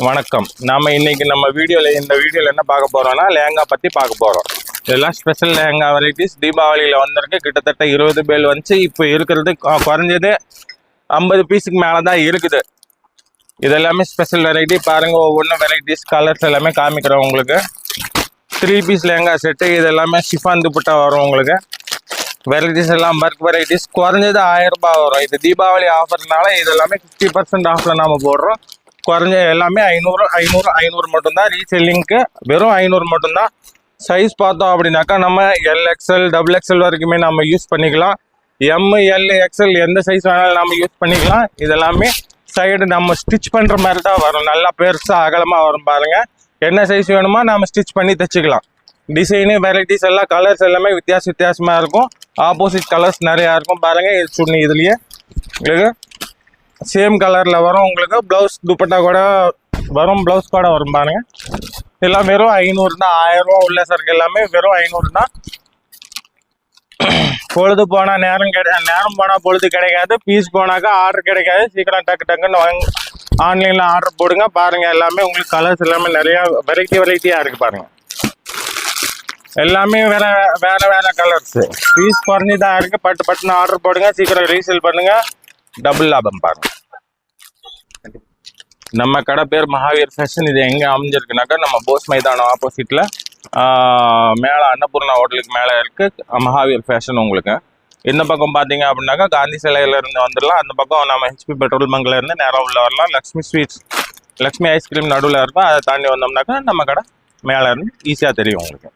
வணக்கம். நாம இன்னைக்கு நம்ம இந்த வீடியோல என்ன பார்க்க போறோம்னா லெஹங்கா பத்தி பார்க்க போறோம். இதெல்லாம் ஸ்பெஷல் லெஹங்கா வெரைட்டிஸ் தீபாவளியில வந்திருக்கு. கிட்டத்தட்ட 20 பேல் வந்துச்சு. இப்போ இருக்கிறது குறைஞ்சது 50 பீஸுக்கு மேலே தான் இருக்குது. இதெல்லாமே ஸ்பெஷல் வெரைட்டி. பாருங்க, ஒவ்வொன்றும் வெரைட்டிஸ் கலர்ஸ் எல்லாமே காமிக்கிறோம் உங்களுக்கு. 3 பீஸ் லெஹங்கா செட்டு. இது எல்லாமே ஷிஃபான் துப்பட்டா வரும் உங்களுக்கு. வெரைட்டிஸ் எல்லாம் பர்க் வெரைட்டிஸ். குறைஞ்சது 1000 ரூபாய் வரும். இது தீபாவளி ஆஃபர்னால இது எல்லாமே 50% ஆஃப்ல நாம போடுறோம். குறைஞ்ச எல்லாமே 500 மட்டும்தான். ரீசெல்லிங்க்கு வெறும் 500 மட்டும்தான். சைஸ் பார்த்தோம் அப்படின்னாக்கா நம்ம LXL XXL வரைக்குமே நம்ம யூஸ் பண்ணிக்கலாம். ML XL எந்த சைஸ் வேணாலும் நம்ம யூஸ் பண்ணிக்கலாம். இதெல்லாமே சைடு நம்ம ஸ்டிச் பண்ணுற மாதிரி தான் வரும். நல்லா பெருசாக அகலமாக வரும் பாருங்க. என்ன சைஸ் வேணுமோ நம்ம ஸ்டிச் பண்ணி தைச்சிக்கலாம். டிசைனு வெரைட்டிஸ் எல்லாம் கலர்ஸ் எல்லாமே வித்தியாசமாக இருக்கும். ஆப்போசிட் கலர்ஸ் நிறையா இருக்கும் பாருங்க. இது சுண்ணி இதுலேயே உங்களுக்கு சேம் கலர்ல வரும். உங்களுக்கு பிளவுஸ் துப்பட்டா கூட வரும், பிளவுஸ் கூட வரும் பாருங்க. எல்லாம் வெறும் 500 தான். 1000 ரூபா உள்ள சரக்கு எல்லாமே வெறும் 500 தான். பொழுது போனா நேரம் போனா பொழுது கிடைக்காது. பீஸ் போனாக்கா ஆர்டர் கிடைக்காது. சீக்கிரம் டக்குன்னு ஆன்லைன்ல ஆர்டர் போடுங்க. பாருங்க, எல்லாமே உங்களுக்கு கலர்ஸ் எல்லாமே நிறைய வெரைட்டியா இருக்கு பாருங்க. எல்லாமே வேற கலர்ஸ். பீஸ் குறைஞ்சுதான் இருக்கு. பட்டுன்னு ஆர்டர் போடுங்க. சீக்கிரம் ரீசேல் பண்ணுங்க. டபுள் லாபம் பாருங்க. நம்ம கடை பேர் மகாவீர் ஃபேஷன். இது எங்க அமைஞ்சிருக்குனாக்கா நம்ம போஸ் மைதானம் ஆப்போசிட்ல மேலே அன்னபூர்ணா ஹோட்டலுக்கு மேலே இருக்கு மகாவீர் ஃபேஷன். உங்களுக்கு இந்த பக்கம் பார்த்தீங்க அப்படின்னாக்கா காந்தி சிலையில இருந்து வந்துடலாம். அந்த பக்கம் நம்ம HP பெட்ரோல் பங்க்ல இருந்து நேரம் உள்ள வரலாம். லக்ஷ்மி ஸ்வீட்ஸ், லக்ஷ்மி ஐஸ்கிரீம் நடுவில் இருக்கும். அதை தாண்டி வந்தோம்னாக்கா நம்ம கடை மேலே இருந்து ஈஸியாக தெரியும் உங்களுக்கு.